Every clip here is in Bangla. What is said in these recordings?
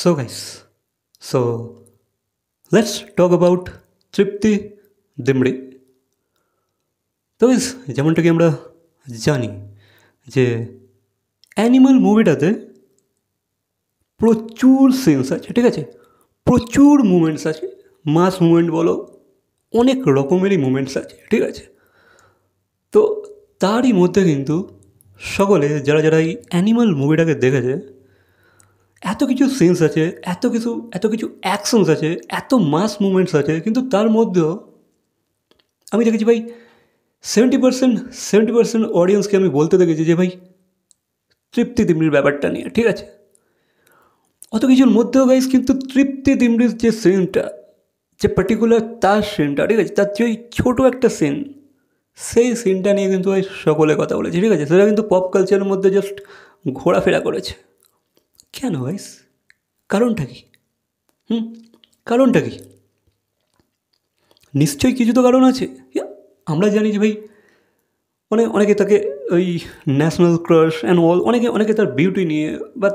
So guys, so let's talk about তৃপ্তি দিমড়ি। তো guys, যেমনটা কি আমরা জানি যে অ্যানিমাল মুভিটাতে প্রচুর সিনস আছে, ঠিক আছে, প্রচুর মুভমেন্টস আছে, মাস মুভমেন্ট বলো, অনেক রকমেরই মুভমেন্টস আছে, ঠিক আছে। তো তারই মধ্যে কিন্তু সকলে যারা যারা এই অ্যানিমাল মুভিটাকে দেখেছে, এত কিছু সিনস আছে, এত কিছু অ্যাকশনস আছে, এত মাস মুভমেন্টস আছে, কিন্তু তার মধ্যেও আমি দেখেছি ভাই 70% অডিয়েন্সকে আমি বলতে দেখেছি যে ভাই তৃপ্তি দিমড়ির ব্যাপারটা নিয়ে, ঠিক আছে। অত কিছুর মধ্যেও গাইস কিন্তু তৃপ্তি দিমড়ির যে সিনটা, যে পার্টিকুলার তার সিনটা, ঠিক আছে, তার যে ছোটো একটা সিন, সেই সিনটা নিয়ে কিন্তু ভাই সকলে কথা বলেছে, ঠিক আছে। সেটা কিন্তু পপ কালচারের মধ্যে জাস্ট ঘোরাফেরা করেছে। কেন গাইস? কারণটা কি? কারণটা কি? নিশ্চয়ই কিছু তো কারণ আছে। আমরা জানি যে ভাই মানে অনেকে তাকে ওই ন্যাশনাল ক্রাশ অ্যান্ড অল, অনেকে তার বিউটি নিয়ে বা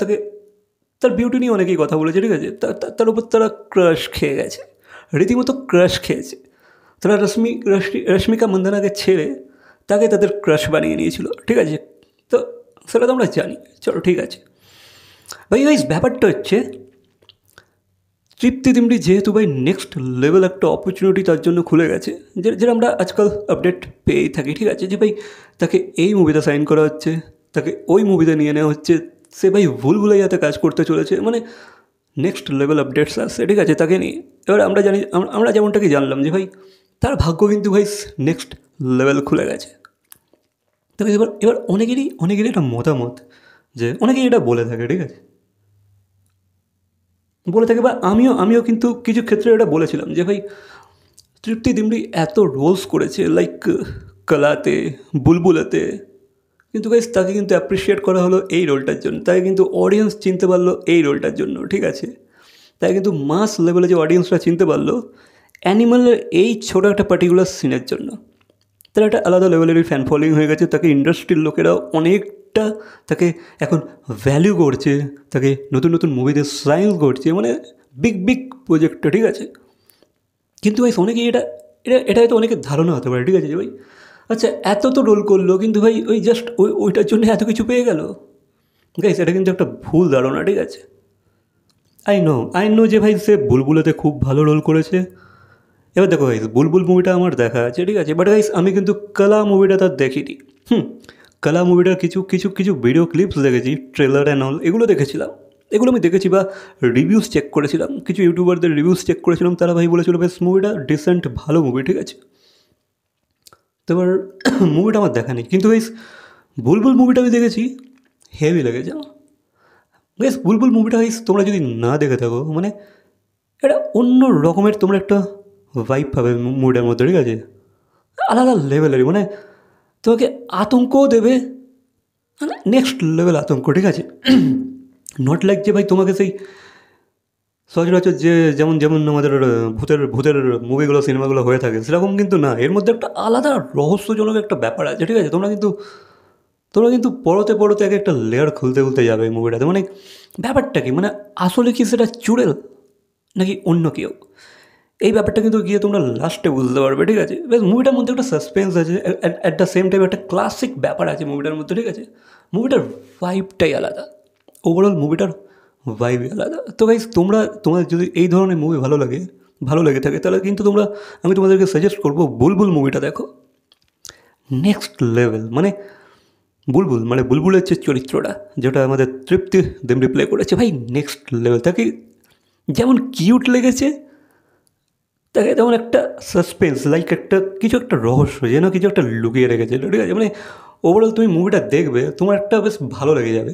তার বিউটি নিয়ে অনেকেই কথা বলেছে, ঠিক আছে। তার উপর তারা ক্রাশ খেয়ে গেছে, রীতিমতো ক্রাশ খেয়েছে। তারা রশ্মিকা মন্দানাকে ছেড়ে তাকে তাদের ক্রাশ বানিয়ে নিয়েছিল, ঠিক আছে। তো সেটা তো আমরা জানি, চলো ঠিক আছে ভাই। গাইস ব্যাপারটা হচ্ছে তৃপ্তি দিমড়ি যেহেতু ভাই নেক্সট লেভেল একটা অপরচুনিটি তার জন্য খুলে গেছে, যেটা আমরা আজকাল আপডেট পেয়েই থাকি, ঠিক আছে, যে ভাই তাকে এই মুভিতে সাইন করা হচ্ছে, তাকে ওই মুভিতে নিয়ে নেওয়া হচ্ছে, সে ভাই ভুলভুলাইয়াতে কাজ করতে চলেছে, মানে নেক্সট লেভেল আপডেটস আসছে, ঠিক আছে, তাকে নিয়ে। এবার আমরা জানি, আমরা যেমনটা কি জানলাম যে ভাই তার ভাগ্য কিন্তু ভাই নেক্সট লেভেল খুলে গেছে। তো এবার অনেকেরই একটা মতামত, যে অনেকেই এটা বলে থাকে, ঠিক আছে, বলে থাকে, বা আমিও কিন্তু কিছু ক্ষেত্রে এটা বলেছিলাম যে ভাই তৃপ্তি দিমড়ি এত রোলস করেছে, লাইক কলাতে, বুলবুলাতে, কিন্তু গাইস তাকে কিন্তু অ্যাপ্রিসিয়েট করা হলো এই রোলটার জন্য, তাকে কিন্তু অডিয়েন্স চিনতে পারলো এই রোলটার জন্য, ঠিক আছে। তাই কিন্তু মাস লেভেলে যে অডিয়েন্সরা চিনতে পারলো অ্যানিমালের এই ছোটো একটা পার্টিকুলার সিনের জন্য, তার একটা আলাদা লেভেলেরই ফ্যান ফলোয়িং হয়ে গেছে। তাকে ইন্ডাস্ট্রির লোকেরাও অনেকটা তাকে এখন ভ্যালু করছে, তাকে নতুন নতুন মুভিতে সাইন করছে, মানে বিগ প্রজেক্টটা, ঠিক আছে। কিন্তু ভাই অনেকেই এটা হয়তো অনেকের ধারণা হতে পারে, ঠিক আছে, যে ভাই আচ্ছা এত তো রোল করলো, কিন্তু ভাই ওই জাস্ট ওইটার জন্য এত কিছু পেয়ে গেল। গাইস এটা কিন্তু একটা ভুল ধারণা, ঠিক আছে। আই নো যে ভাই সে বুলবুলাতে খুব ভালো রোল করেছে। এবার দেখো গাইস, বুলবুল মুভিটা আমার দেখা আছে, ঠিক আছে, বাট গাইস আমি কিন্তু কলা মুভিটা তার দেখিনি। কলা মুভিটার কিছু ভিডিও ক্লিপস দেখেছি, ট্রেলার অ্যান্ড অল, এগুলো দেখেছিলাম, এগুলো আমি দেখেছি বা রিভিউস চেক করেছিলাম, কিছু ইউটিউবারদের রিভিউস চেক করেছিলাম, তারা ভাই বলেছিল বেশ মুভিটা ডিসেন্ট ভালো মুভি, ঠিক আছে। তো এবার মুভিটা আমার দেখা নেই, কিন্তু গাইস বুলবুল মুভিটা আমি দেখেছি, হেভি লেগেছে আমার। গাইস বুলবুল মুভিটা গাইস তোমরা যদি না দেখে থাকো, মানে এটা অন্য রকমের তোমরা একটা ভাইব পাবে মুভিটার মধ্যে, ঠিক আছে, আলাদা লেভেলেরই, মানে তোমাকে আতঙ্কও দেবে, মানে নেক্সট লেভেল আতঙ্ক, ঠিক আছে। নট লাইক যে ভাই তোমাকে সেই সচরাচর যে যেমন যেমন আমাদের ভূতের মুভিগুলো, সিনেমাগুলো হয়ে থাকে, সেরকম কিন্তু না। এর মধ্যে একটা আলাদা রহস্যজনক একটা ব্যাপার আছে, ঠিক আছে। তোমরা কিন্তু পড়তে এক একটা লেয়ার খুলতে যাবে এই মুভিটাতে, মানে ব্যাপারটা কি, মানে আসলে কি সেটা চুড়েল নাকি অন্য কেউ, এই ব্যাপারটা কিন্তু গিয়ে তোমরা লাস্টে বুঝতে পারবে, ঠিক আছে। বেশ মুভিটার মধ্যে একটা সাসপেন্স আছে, অ্যাট দ্য সেম টাইম একটা ক্লাসিক ব্যাপার আছে মুভিটার মধ্যে, ঠিক আছে। মুভিটার ভাইবটাই আলাদা, ওভারঅল মুভিটার ভাইবই আলাদা। তো গাইস তোমাদের যদি এই ধরনের মুভি ভালো লেগে থাকে, তাহলে কিন্তু আমি তোমাদেরকে সাজেস্ট করবো বুলবুল মুভিটা দেখো। নেক্সট লেভেল, মানে বুলবুলের যে চরিত্রটা, যেটা আমাদের তৃপ্তি দিমড়ি প্লে করেছে, ভাই নেক্সট লেভেল। তাকে যেমন কিউট লেগেছে, তাকে তেমন একটা সাসপেন্স, লাইক কিছু একটা রহস্য যেন কিছু একটা লুকিয়ে রেখেছে, ঠিক আছে। মানে ওভারঅল তুমি মুভিটা দেখবে, তোমার একটা বেশ ভালো লেগে যাবে।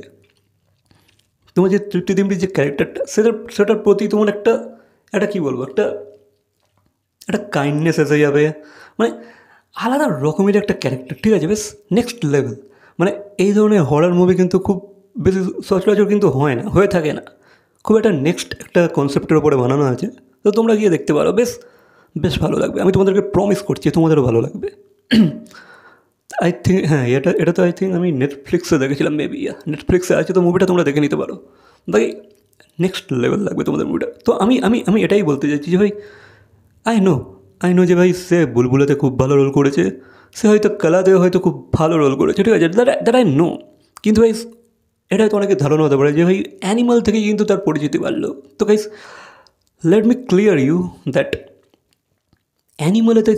তোমার যে তৃপ্তি দিমড়ির যে ক্যারেক্টারটা, সেটার প্রতি তোমার একটা কী বলবো, একটা কাইন্ডনেস এসে যাবে, মানে আলাদা রকমের একটা ক্যারেক্টার, ঠিক আছে, বেশ নেক্সট লেভেল। মানে এই ধরনের হরর মুভি কিন্তু খুব বেশি সচরাচর কিন্তু হয়ে থাকে না, খুব একটা নেক্সট একটা কনসেপ্টের ওপরে বানানো আছে। তো তোমরা গিয়ে দেখতে পারো, বেশ ভালো লাগবে, আমি তোমাদেরকে প্রমিস করছি তোমাদেরও ভালো লাগবে। আই থিঙ্ক হ্যাঁ, এটা তো আই থিঙ্ক আমি নেটফ্লিক্সে দেখেছিলাম, মেবি নেটফ্লিক্সে আছে, তো মুভিটা তোমরা দেখে নিতে পারো। বাকি নেক্সট লেভেল লাগবে তোমাদের মুভিটা। তো আমি আমি আমি এটাই বলতে চাইছি যে ভাই আই নো যে ভাই সে বুলবুলাতে খুব ভালো রোল করেছে, সে হয়তো কালাতেও হয়তো খুব ভালো রোল করেছে, ঠিক আছে, দ্যাট আই নো। কিন্তু ভাই এটা হয়তো অনেকে ধারণা হতে পারে যে ভাই অ্যানিমাল থেকেই কিন্তু তার পরিচিতি বাড়লো। তো guys let me clear you that অ্যানিমালেতে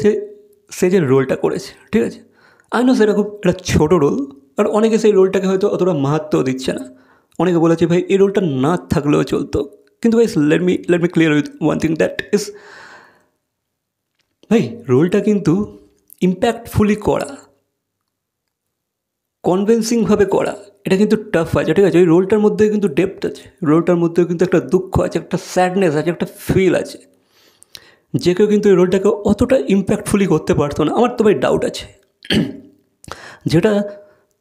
সে যে রোলটা করেছে, ঠিক আছে, আই নো সেটা খুব একটা ছোটো রোল, আর অনেকে সেই রোলটাকে হয়তো অতটা মাহাত্ম দিচ্ছে না। অনেকে বলেছে ভাই এই রোলটা না থাকলেও চলতো। কিন্তু ভাই late me clear with one thing that is ভাই রোলটা কিন্তু ইম্প্যাক্টফুলি করা, কনভিন্সিংভাবে করা, এটা কিন্তু টাফ আছে, ঠিক আছে। ওই রোলটার মধ্যে কিন্তু ডেপথ আছে, রোলটার মধ্যেও কিন্তু একটা দুঃখ আছে, একটা স্যাডনেস আছে, একটা ফিল আছে। যে কেউ কিন্তু এই রোলটাকে অতটা ইম্প্যাক্টফুলি করতে পারতো না, আমার তো ভাই ডাউট আছে। যেটা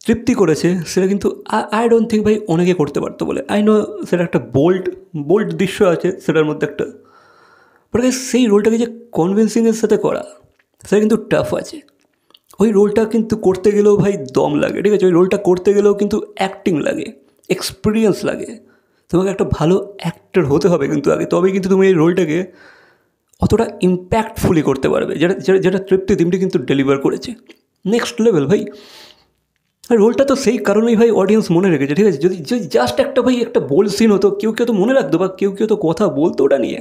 তৃপ্তি করেছে সেটা কিন্তু আই ডোন্ট থিঙ্ক ভাই অনেকে করতে পারতো বলে। আই নো সেটা একটা বোল্ড দৃশ্য আছে সেটার মধ্যে একটা, বাট সেই রোলটাকে যে কনভিন্সিংয়ের সাথে করা সেটা কিন্তু টাফ আছে। ওই রোলটা কিন্তু করতে গেলেও ভাই দম লাগে, ঠিক আছে, ওই রোলটা করতে গেলেও কিন্তু অ্যাক্টিং লাগে, এক্সপিরিয়েন্স লাগে, তোমাকে একটা ভালো অ্যাক্টর হতে হবে কিন্তু আগে, তবেই কিন্তু তুমি এই রোলটাকে অতটা ইম্প্যাক্টফুলি করতে পারবে, যেটা তৃপ্তি দিমটি কিন্তু ডেলিভার করেছে নেক্সট লেভেল ভাই। আর রোলটা তো সেই কারণেই ভাই অডিয়েন্স মনে রেখেছে, ঠিক আছে। যদি জাস্ট একটা ভাই একটা বোল সিন হতো, কেউ তো মনে রাখতো, বা কেউ তো কথা বলতো ওটা নিয়ে।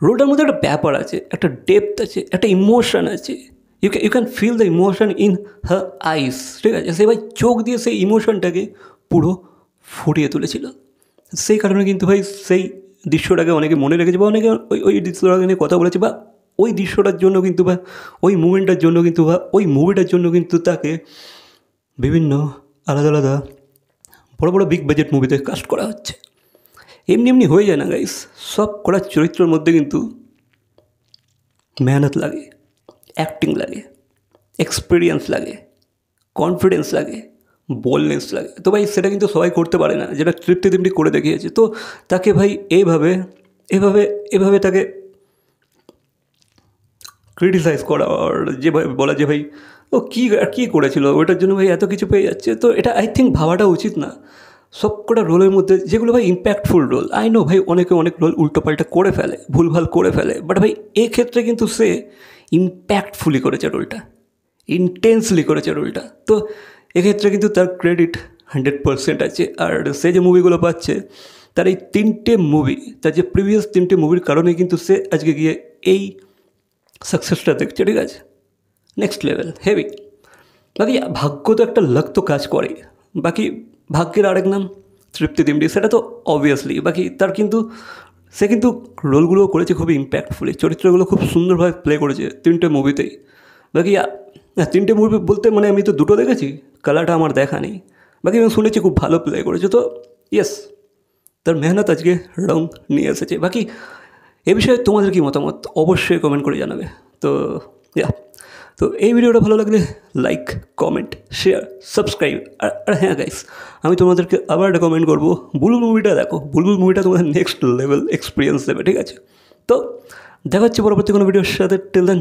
রোলটার মধ্যে একটা ব্যাপার আছে, একটা ডেপথ আছে, একটা ইমোশন আছে, you can feel the emotion in her eyes, ঠিক আছে। সে ভাই চোখ দিয়ে সেই ইমোশনটাকে পুরো ফুটিয়ে তুলেছিল। সেই কারণে কিন্তু ভাই সেই দৃশ্যটাকে অনেকে মনে রেখেছে, বা অনেকে ওই দৃশ্যটাকে নিয়ে কথা বলেছে, বা ওই দৃশ্যটার জন্য কিন্তু, বা ওই মুভমেন্টটার জন্য কিন্তু, বা ওই মুভিটার জন্য কিন্তু তাকে বিভিন্ন আলাদা বড় বড় বিগ বাজেট মুভিতে কাস্ট করা হচ্ছে। এমনি হয়ে যায় না গাইস, সব করা চরিত্রের মধ্যে কিন্তু মেহনত লাগে, অ্যাক্টিং লাগে, এক্সপিরিয়েন্স লাগে, কনফিডেন্স লাগে, বোল্ডনেস লাগে। তো ভাই সেটা কিন্তু সবাই করতে পারে না, যেটা তৃপ্তি দিমটি করে দেখিয়েছে। তো তাকে ভাই এভাবে তাকে ক্রিটিসাইজ করা, আর যে ভাই বলা যে ভাই ও কী করেছিল ওটার জন্য ভাই এত কিছু পেয়ে যাচ্ছে, তো এটা আই থিঙ্ক ভাবাটা উচিত না। সব কটা রোলের মধ্যে যেগুলো ভাই ইম্প্যাক্টফুল রোল, আই নো ভাই অনেকে অনেক রোল উল্টোপাল্টা করে ফেলে, ভুলভাল করে ফেলে, বাট ভাই এক্ষেত্রে কিন্তু সে ইম্প্যাক্টফুলি করেছে রোলটা, ইন্টেন্সলি করেছে রোলটা। তো এক্ষেত্রে কিন্তু তার ক্রেডিট 100% আছে। আর সে যে মুভিগুলো পাচ্ছে, তার এই 3টে মুভি, তার যে প্রিভিয়াস 3টে মুভির কারণে কিন্তু সে আজকে গিয়ে এই সাকসেসটা দেখছে, ঠিক আছে, নেক্সট লেভেল হেভি। বাকি ভাগ্য তো একটা লাক তো কাজ করে, বাকি ভাগ্যের আরেক নাম তৃপ্তি দিমটি, সেটা তো অবভিয়াসলি। বাকি তার কিন্তু সে কিন্তু রোলগুলো করেছে খুবই ইম্প্যাক্টফুলি, চরিত্রগুলো খুব সুন্দরভাবে প্লে করেছে 3টে মুভিতেই। বাকি 3টে মুভি বলতে মানে আমি তো 2টো দেখেছি, কালাটা আমার দেখা নেই, বাকি আমি শুনেছি খুব ভালো প্লে করেছে। তো ইয়েস, তার মেহনত আজকে রং নিয়ে এসেছে। বাকি এ বিষয়ে তোমাদের কি মতামত অবশ্যই কমেন্ট করে জানাবে। তো তো এই ভিডিওটা ভালো লাগলে লাইক, কমেন্ট, শেয়ার, সাবস্ক্রাইব। আর হ্যাঁ গাইস, আমি তোমাদেরকে আবার রেকমেন্ড করবো বুলবুল মুভিটা দেখো। বুলবুল মুভিটা তোমাদের নেক্সট লেভেল এক্সপিরিয়েন্স দেবে, ঠিক আছে। তো দেখা হচ্ছে পরবর্তী কোনো ভিডিওর সাথে। Till then